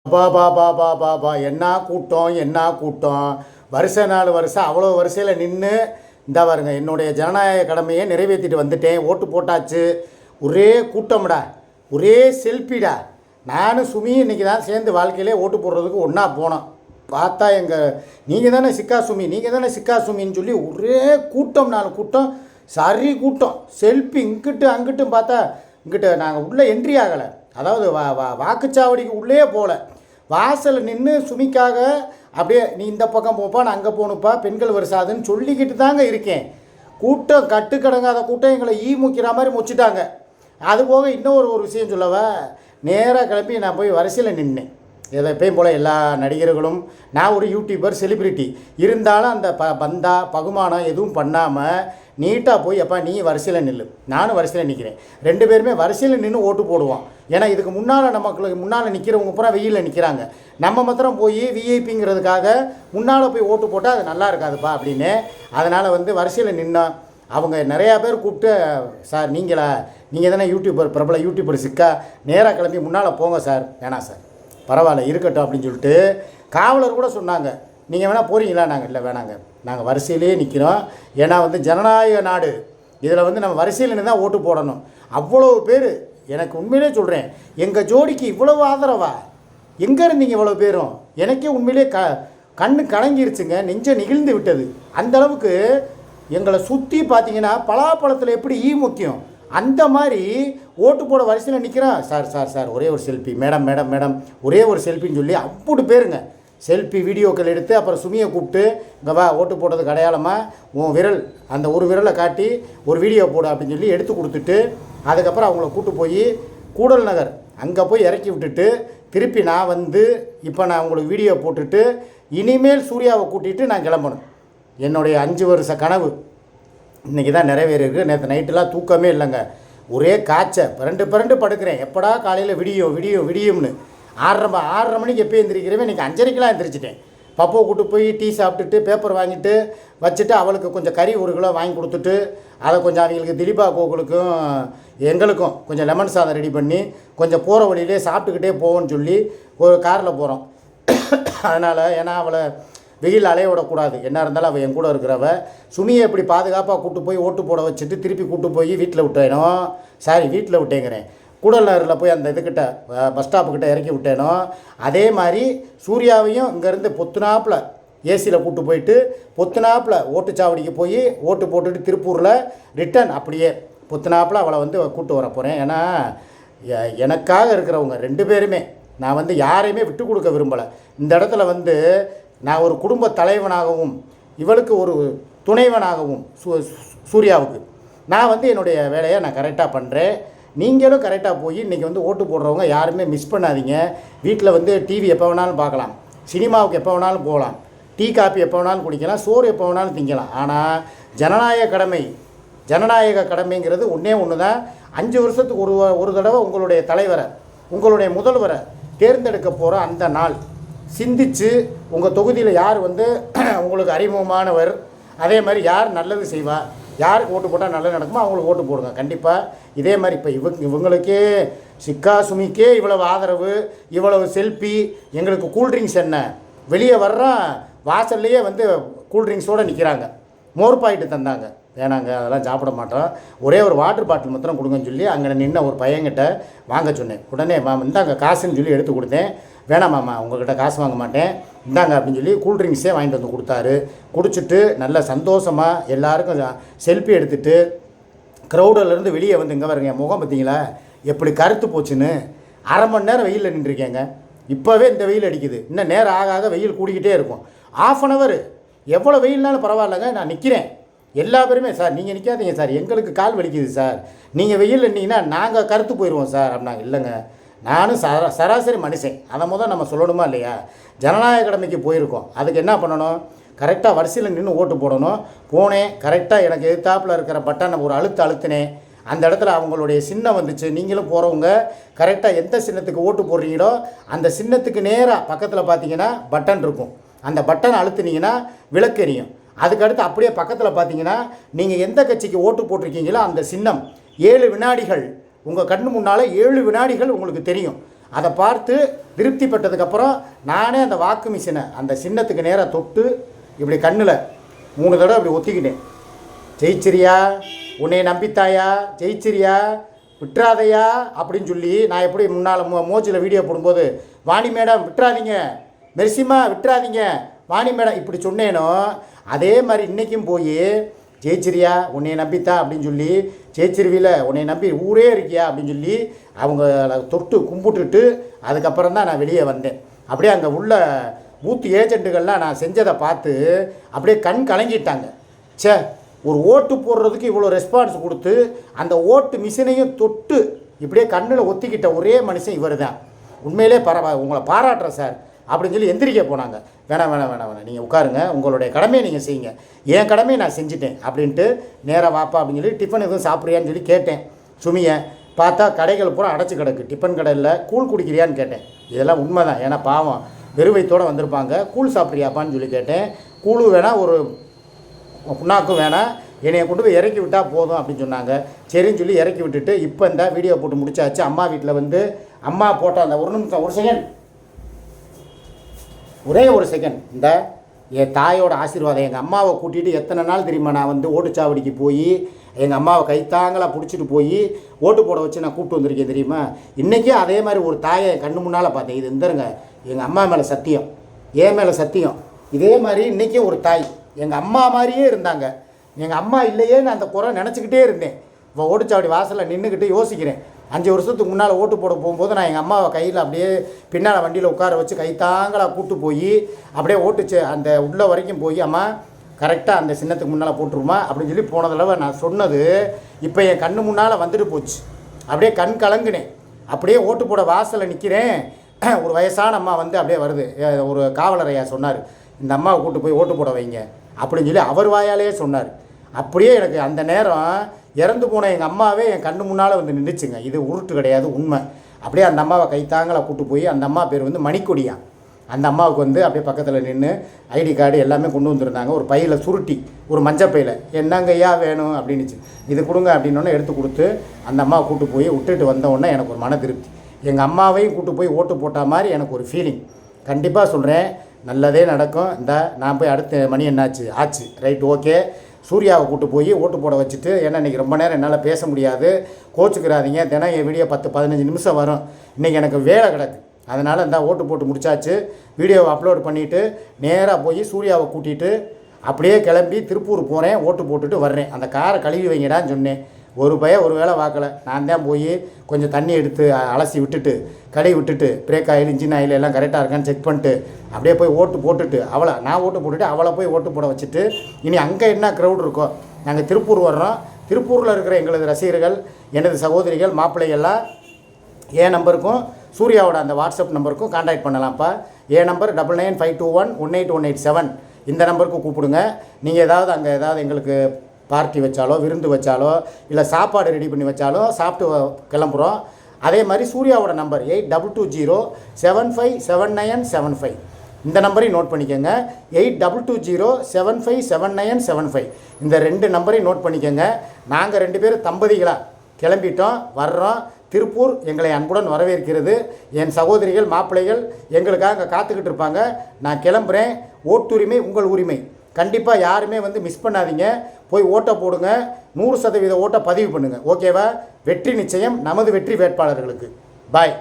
பா என்ன கூட்டம் என்ன கூட்டம். வருஷம் 4 வருஷம் அவ்வளோ வரிசையில் நின்று இந்த பாருங்க என்னுடைய ஜனநாயக கடமையை நிறைவேற்றிட்டு வந்துட்டேன். ஓட்டு போட்டாச்சு. ஒரே கூட்டம்டா, ஒரே செல்ஃபிடா. நானும் சுமியும் இன்றைக்கி தான் சேர்ந்து வாழ்க்கையிலே ஓட்டு போடுறதுக்கு ஒன்றா போனோம். பார்த்தா நீங்கள் தானே சிக்கா சுமி, நீங்கள் தானே சிக்கா சுமின்னு சொல்லி ஒரே கூட்டம், 4 கூட்டம், சரி கூட்டம். செல்ஃபி இங்கிட்டு அங்கிட்டும். பார்த்தா இங்கிட்ட நாங்கள் உள்ளே என்ட்ரி ஆகலை, அதாவது வாக்குச்சாவடிக்கு உள்ளே போகல. வாசலில் நின்று சுமிக்காக அப்படியே நீ இந்த பக்கம் போப்பா, நான் அங்கே போகணுப்பா, பெண்கள் வருஷாதுன்னு சொல்லிக்கிட்டு தாங்க இருக்கேன். கூட்டம் கட்டுக்கடங்காத கூட்டம் எங்களை முக்கிற மாதிரி முச்சிட்டாங்க. அதுபோக இன்னொரு விஷயம் சொல்லவா, நேராக கிளம்பி நான் போய் வரிசையில் நின்னேன். இதை எப்பயும் போல் எல்லா நடிகர்களும், நான் ஒரு யூடியூபர் செலிப்ரிட்டி இருந்தாலும் அந்த பந்தா பகுமானம் எதுவும் பண்ணாமல் நீட்டாக போய் எப்பா நீ வரிசையில் நில்லு, நானும் வரிசையில் நிற்கிறேன். 2 பேருமே வரிசையில் நின்று ஓட்டு போடுவோம். ஏன்னா இதுக்கு முன்னால் நமக்கு முன்னால் நிற்கிறவங்க பூரா வெயிலில் நிற்கிறாங்க. நம்ம மாத்திரம் போய் விஐபிங்கிறதுக்காக முன்னால் போய் ஓட்டு போட்டால் அது நல்லா இருக்காதுப்பா அப்படின்னு. அதனால் வரிசையில் நின்னோம். அவங்க நிறையா பேர் கூப்பிட்டு, சார் நீங்கள் தானே யூடியூபர், பிரபல யூடியூபர் சிக்கா, நேராக கிளம்பி முன்னால் போங்க சார். வேணாம் சார், பரவாயில்ல இருக்கட்டும் அப்படின்னு சொல்லிட்டு காவலர் கூட சொன்னாங்க, நீங்கள் வேணால் போகிறீங்களா? நாங்கள் இல்லை வேணாங்க, நாங்கள் வரிசையிலே நிற்கிறோம். ஏன்னா ஜனநாயக நாடு, இதில் நம்ம வரிசையில் நின்று தான் ஓட்டு போடணும். அவ்வளோ பேர், எனக்கு உண்மையிலே சொல்கிறேன், எங்கள் ஜோடிக்கு இவ்வளவு ஆதரவா? எங்கே இருந்தீங்க இவ்வளோ பேரும்? எனக்கே உண்மையிலே கண்ணு கலங்கிருச்சுங்க, நெஞ்ச நிகழ்ந்து விட்டது. அந்தளவுக்கு எங்களை சுற்றி பார்த்தீங்கன்னா பலாப்பழத்தில் எப்படி முக்கியம் அந்த மாதிரி ஓட்டு போட வரிசையில் நிற்கிறான். சார் சார் சார் ஒரே ஒரு செல்ஃபி, மேடம் மேடம் மேடம் ஒரே ஒரு செல்ஃபின்னு சொல்லி அப்படி பேருங்க செல்ஃபி வீடியோக்கள் எடுத்து அப்புறம் சுமியை கூப்பிட்டு இங்கே வா ஓட்டு போட்டதுக்கு அடையாளமாக உன் விரல், அந்த ஒரு விரலை காட்டி ஒரு வீடியோ போடு அப்படின்னு சொல்லி எடுத்து கொடுத்துட்டு அதுக்கப்புறம் அவங்கள கூப்பிட்டு போய் கூடல் நகர் அங்கே போய் இறக்கி விட்டுட்டு திருப்பி நான் இப்போ நான் உங்களுக்கு வீடியோ போட்டுட்டு இனிமேல் சூர்யாவை கூட்டிகிட்டு நான் கிளம்பணும். என்னுடைய 5 வருஷ கனவு இன்றைக்கி தான் நிறைவேறிருக்கு. நேற்று நைட்டெலாம் தூக்கமே இல்லைங்க, ஒரே காய்ச்சல், பிறண்டு படுக்கிறேன். எப்படா காலையில் விடியும்னு 6:30 மணிக்கு எப்போ எந்திரிக்கிறேன். இன்றைக்கி 5:30க்கெலாம் எந்திரிச்சிட்டேன். பப்போ கூட்டு போய் டீ சாப்பிட்டுட்டு பேப்பர் வாங்கிட்டு வச்சுட்டு அவளுக்கு கொஞ்சம் கறி 1 கிலோ வாங்கி கொடுத்துட்டு அதை கொஞ்சம் அவங்களுக்கு திலீபா கோகுலுக்கும் எங்களுக்கும் கொஞ்சம் லெமன் சாதம் ரெடி பண்ணி கொஞ்சம் போகிற வழியிலே சாப்பிட்டுக்கிட்டே போவோன்னு சொல்லி ஒரு காரில் போகிறோம். அதனால் ஏன்னா அவளை வெயில் அலைய விடக்கூடாது, என்ன இருந்தாலும் அவள் என் கூட இருக்கிறவ. சுமியை எப்படி பாதுகாப்பாக கூப்பிட்டு போய் ஓட்டு போட வச்சுட்டு திருப்பி கூப்பிட்டு போய் வீட்டில் விட்டேனோ, வீட்டில் விட்டேங்கிறேன், கூடலூரில் போய் அந்த இதுக்கிட்ட பஸ் ஸ்டாப்புக்கிட்ட இறக்கி விட்டேனோ, அதே மாதிரி சூர்யாவையும் இங்கேருந்து பொத்துனாப்பில் ஏசியில் கூப்பிட்டு போயிட்டு பொத்துனாப்பில் ஓட்டுச்சாவடிக்கு போய் ஓட்டு போட்டுட்டு திருப்பூரில் ரிட்டன் அப்படியே பொத்துனாப்பில் அவளை கூப்பிட்டு வர போகிறேன். ஏன்னா எனக்காக இருக்கிறவங்க 2 பேருமே நான் யாரையுமே விட்டு கொடுக்க விரும்பலை. இந்த இடத்துல நான் ஒரு குடும்ப தலைவனாகவும் இவளுக்கு ஒரு துணைவனாகவும் சூர்யாவுக்கு நான் என்னுடைய வேலையை நான் கரெக்டாக பண்ணுறேன். நீங்களும் கரெக்டாக போய் இன்றைக்கி ஓட்டு போடுறவங்க யாருமே மிஸ் பண்ணாதீங்க. வீட்டில் டிவி எப்போ வேணாலும் பார்க்கலாம், சினிமாவுக்கு எப்போ வேணாலும் போகலாம், டீ காப்பி எப்போ வேணாலும் குடிக்கலாம், சோறு எப்போ வேணாலும் திங்கலாம். ஆனால் ஜனநாயக கடமைங்கிறது ஒன்று தான். 5 வருஷத்துக்கு ஒரு தடவை உங்களுடைய தலைவரை, உங்களுடைய முதல்வரை தேர்ந்தெடுக்க போகிற அந்த நாள் சிந்திச்சு உங்கள் தொகுதியில் யார் உங்களுக்கு அறிமுகமானவர், அதே மாதிரி யார் நல்லது செய்வா, யாருக்கு ஓட்டு போட்டால் நல்லது நடக்குமோ அவங்களுக்கு ஓட்டு போடுங்க கண்டிப்பாக. இதே மாதிரி இப்போ இவங்களுக்கே சிக்கா சுமிக்கே இவ்வளவு ஆதரவு, இவ்வளவு செல்ஃபி, எங்களுக்கு கூல்ட்ரிங்க்ஸ் என்ன, வெளியே வர்றோம் வாசல்லையே கூல்ட்ரிங்க்ஸோடு நிற்கிறாங்க, மோர் பாயிட்டு தந்தாங்க, வேணாங்க அதெல்லாம் சாப்பிட மாட்டோம், ஒரே ஒரு வாட்டர் பாட்டில் மாத்திரம் கொடுங்கன்னு சொல்லி அங்கே நின்ன ஒரு பையன்கிட்ட வாங்க சொன்னேன். உடனே இந்தாங்க காசுன்னு சொல்லி எடுத்து கொடுத்தேன். வேணாம் மாமா உங்கள்கிட்ட காசு வாங்க மாட்டேன் இந்தாங்க அப்படின்னு சொல்லி கூல்ட்ரிங்க்ஸே வாங்கிட்டு கொடுத்தாரு. குடிச்சிட்டு நல்ல சந்தோஷமாக எல்லாருக்கும் செல்ஃபி எடுத்துகிட்டு க்ரௌடிலேருந்து வெளியே இங்கே பாருங்க முகம் பார்த்தீங்களா எப்படி கருத்து போச்சுன்னு. 1/2 மணி நேரம் வெயிலில் நின்றுருக்கேங்க. இப்போவே இந்த வெயில் அடிக்குது, இன்னும் நேரம் ஆக வெயில் கூடிக்கிட்டே இருக்கும். 1/2 hour எவ்வளோ வெயில்னாலும் பரவாயில்லைங்க, நான் நிற்கிறேன். எல்லா பேருமே சார் நீங்கள் நிற்காதீங்க சார், எங்களுக்கு கால் வலிக்குது சார், நீங்கள் வெயில் நின்னீங்கன்னா நாங்கள் கருத்து போயிடுவோம் சார் அப்படின்னாங்க. இல்லைங்க, நானும் சராசரி மனுஷன், அதை நம்ம சொல்லணுமா இல்லையா? ஜனநாயக கடமைக்கு போயிருக்கோம், அதுக்கு என்ன பண்ணணும், கரெக்டாக வரிசையில் நின்று ஓட்டு போடணும். போனேன், கரெக்டாக எனக்கு எதிர்த்தாப்பில் இருக்கிற பட்டனை ஒரு அழுத்தினேன். அந்த இடத்துல அவங்களுடைய சின்னம் வந்துச்சு. நீங்களும் போகிறவங்க கரெக்டாக எந்த சின்னத்துக்கு ஓட்டு போடுறீங்களோ அந்த சின்னத்துக்கு நேராக பக்கத்தில் பார்த்தீங்கன்னா பட்டன் இருக்கும், அந்த பட்டனை அழுத்தினீங்கன்னா விளக்கு எரியும். அதுக்கடுத்து அப்படியே பக்கத்தில் பார்த்தீங்கன்னா நீங்கள் எந்த கட்சிக்கு ஓட்டு போட்டிருக்கீங்களோ அந்த சின்னம் 7 வினாடிகள் உங்கள் கண்ணு முன்னால் 7 வினாடிகள் உங்களுக்கு தெரியும். அதை பார்த்து திருப்தி பெற்றதுக்கப்புறம் நானே அந்த வாக்கு மிஷினை அந்த சின்னத்துக்கு நேராக தொட்டு இப்படி கண்ணில் 3 தடவை இப்படி ஒத்திக்கிட்டேன். ஜெயிச்சிரியா, உன்னை நம்பித்தாயா, ஜெயிச்சிரியா, விட்டுறாதையா அப்படின்னு சொல்லி நான் எப்படி முன்னால் மோஜில் வீடியோ போடும்போது வாணி மேடம் விட்டுறாதீங்க, மெர்சிமா விட்டுறாதீங்க, வாணி மேடம் இப்படி சொன்னேனோ அதே மாதிரி இன்றைக்கும் போய் ஜெயிச்சிரியா, உன்னை நம்பித்தா அப்படின்னு சொல்லி ஜெயிச்சிருவியில், உன்னை நம்பி ஊரே இருக்கியா அப்படின்னு சொல்லி அவங்கள தொட்டு கும்பிட்டுட்டு அதுக்கப்புறம் தான் நான் வெளியே வந்தேன். அப்படியே அங்கே உள்ள பூத் ஏஜென்ட்டுகள்லாம் நான் செஞ்சதை பார்த்து அப்படியே கண் கலங்கிட்டாங்க. சே, ஒரு ஓட்டு போடுறதுக்கு இவ்வளோ ரெஸ்பான்ஸ் கொடுத்து அந்த ஓட்டு மிஷினையும் தொட்டு இப்படியே கண்ணில் ஒத்திக்கிட்ட ஒரே மனுஷன் இவர் தான். உண்மையிலே உங்களை பாராட்டுறேன் சார் அப்படின்னு சொல்லி எந்திரிக்க போனாங்க. வேணாம் வேணாம் வேணாம் வேணாம், நீங்கள் உட்காருங்க, உங்களுடைய கடமையை நீங்கள் செய்யுங்க, என் கடமையை நான் செஞ்சுட்டேன் அப்படின்ட்டு நேராக வாப்பா அப்படின்னு சொல்லி டிஃபன் எதுவும் சாப்பிட்றியான்னு சொல்லி கேட்டேன். சுமியை பார்த்தா கடைகள் பூரா அடைச்சி கிடக்கு, டிஃபன் கடையில் கூழ் குடிக்கிறியான்னு கேட்டேன். இதெல்லாம் உண்மை தான், ஏன்னா பாவம் வெறுவைத்தோடு வந்திருப்பாங்க. கூழ் சாப்பிட்றியாப்பான்னு சொல்லி கேட்டேன். கூழு வேணாம், ஒரு புண்ணாக்கும் வேணாம், என்னையை கொண்டு போய் இறக்கி விட்டால் போதும் அப்படின்னு சொன்னாங்க. சரின்னு சொல்லி இறக்கி விட்டுட்டு இப்போ இந்த வீடியோ போட்டு முடிச்சாச்சு. அம்மா வீட்டில் வந்து அம்மா போட்ட அந்த ஒரு நிமிஷம், ஒரு செகண்ட், ஒரே ஒரு செகண்ட், இந்த என் தாயோட ஆசீர்வாதம். எங்கள் அம்மாவை கூட்டிகிட்டு எத்தனை நாள் தெரியுமா நான் வந்து ஓட்டுச்சாவடிக்கு போய் எங்கள் அம்மாவை கைத்தாங்களாக பிடிச்சிட்டு போய் ஓட்டு போட வச்சு நான் கூப்பிட்டு வந்திருக்கேன் தெரியுமா. இன்றைக்கும் அதே மாதிரி ஒரு தாயை கண்ணு முன்னால் பார்த்தேன். இது இந்தருங்க, எங்கள் அம்மா மேலே சத்தியம், என் மேலே சத்தியம். இதே மாதிரி இன்றைக்கும் ஒரு தாய் எங்கள் அம்மா மாதிரியே இருந்தாங்க. எங்கள் அம்மா இல்லையேன்னு அந்த குறை நினச்சிக்கிட்டே இருந்தேன். இப்போ ஓட்டுச்சாவடி வாசலில் நின்றுக்கிட்டு யோசிக்கிறேன். 5 வருஷத்துக்கு முன்னால் ஓட்டு போட போகும்போது நான் எங்கள் அம்மாவை கையில் அப்படியே பின்னால் வண்டியில் உட்கார வச்சு கைத்தாங்களாக கூப்பிட்டு போய் அப்படியே ஓட்டுச்சு அந்த உள்ள வரைக்கும் போய் அம்மா கரெக்டாக அந்த சின்னத்துக்கு முன்னால் போட்டுருமா அப்படின்னு சொல்லி போன தடவை நான் சொன்னது இப்போ என் கண்ணு முன்னால் வந்துட்டு போச்சு. அப்படியே கண் கலங்குனேன். அப்படியே ஓட்டு போட வாசலில் நிற்கிறேன். ஒரு வயசான அம்மா வந்து அப்படியே வருது. ஒரு காவலர் ஐயா சொன்னார், இந்த அம்மாவை கூப்பிட்டு போய் ஓட்டு போட வைங்க அப்படின்னு சொல்லி அவர் வாயாலேயே சொன்னார். அப்படியே எனக்கு அந்த நேரம் இறந்து போன எங்கள் அம்மாவே என் கண்ணு முன்னால் வந்து நின்றுச்சுங்க. இது உருட்டு கிடையாது, உண்மை. அப்படியே அந்த அம்மாவை கைத்தாங்களாக கூப்பிட்டு போய், அந்த அம்மா பேர் வந்து மணிக்கொடியான். அந்த அம்மாவுக்கு வந்து அப்படியே பக்கத்தில் நின்று ஐடி கார்டு எல்லாமே கொண்டு வந்திருந்தாங்க. ஒரு பையில் சுருட்டி, ஒரு மஞ்சள் பையில், என்னங்க ஐயா வேணும் அப்படின்னுச்சு. இது கொடுங்க அப்படின்னோடனே எடுத்து கொடுத்து அந்த அம்மாவை கூப்பிட்டு போய் விட்டுட்டு வந்தோடனே எனக்கு ஒரு மன திருப்தி. எங்கள் அம்மாவையும் கூப்பிட்டு போய் ஓட்டு போட்ட மாதிரி எனக்கு ஒரு ஃபீலிங். கண்டிப்பாக சொல்கிறேன், நல்லதே நடக்கும். இந்த நான் போய் அடுத்த மணி என்னாச்சு ஆச்சு, ரைட், ஓகே. சூர்யாவை கூப்பிட்டு போய் ஓட்டு போட வச்சுட்டு, ஏன்னா இன்றைக்கி ரொம்ப நேரம் என்னால் பேச முடியாது, கோச்சுக்கிறாதீங்க, தினம் என் வீடியோ 10-15 நிமிஷம் வரும். இன்றைக்கி எனக்கு வேலை கிடக்கு, அதனால் இந்த ஓட்டு போட்டு முடிச்சாச்சு. வீடியோவை அப்லோட் பண்ணிவிட்டு நேராக போய் சூர்யாவை கூட்டிகிட்டு அப்படியே கிளம்பி திருப்பூர் போகிறேன். ஓட்டு போட்டுட்டு வர்றேன். அந்த காரை கழுவி வைங்கடான்னு சொன்னேன். ஒரு வேலை வாக்கலை. நான் தான் போய் கொஞ்சம் தண்ணி எடுத்து அலசி விட்டுட்டு கழுவி விட்டுட்டு பிரேக் ஆயில் இன்ஜின் ஆயில் எல்லாம் கரெக்டாக இருக்கான்னு செக் பண்ணிட்டு அப்படியே போய் ஓட்டு போட்டுட்டு நான் ஓட்டு போட்டுட்டு அவளை போய் ஓட்டு போட வச்சுட்டு, இனி அங்கே என்ன க்ரௌட் இருக்கோ, நாங்கள் திருப்பூர் வர்றோம். திருப்பூரில் இருக்கிற எங்களது ரசிகர்கள், எனது சகோதரிகள், மாப்பிள்ளைகள்லாம் என் நம்பருக்கும் சூர்யாவோட அந்த வாட்ஸ்அப் நம்பருக்கும் கான்டாக்ட் பண்ணலாம்ப்பா. என் நம்பர் 9952118187. இந்த நம்பருக்கு கூப்பிடுங்க. நீங்கள் ஏதாவது அங்கே ஏதாவது எங்களுக்கு பார்ட்டி வச்சாலோ, விருந்து வச்சாலோ, இல்லை சாப்பாடு ரெடி பண்ணி வச்சாலோ சாப்பிட்டு கிளம்புறோம். அதே மாதிரி சூர்யாவோட நம்பர் 8220757975. இந்த நம்பரையும் நோட் பண்ணிக்கோங்க. 8220757975. இந்த 2 நம்பரையும் நோட் பண்ணிக்கோங்க. நாங்கள் 2 பேரும் தம்பதிகளாக கிளம்பிட்டோம், வர்றோம். திருப்பூர் எங்களை அன்புடன் வரவேற்கிறது. என் சகோதரிகள், மாப்பிள்ளைகள் எங்களுக்காக காத்துக்கிட்டு இருப்பாங்க. நான் கிளம்புறேன். ஓட்டுரிமை உங்கள் உரிமை. கண்டிப்பாக யாருமே வந்து மிஸ் பண்ணாதீங்க. போய் ஓட்டை போடுங்க. 100% ஓட்டை பதிவு பண்ணுங்கள். ஓகேவா? வெற்றி நிச்சயம் நமது வெற்றி வேட்பாளர்களுக்கு. பாய்.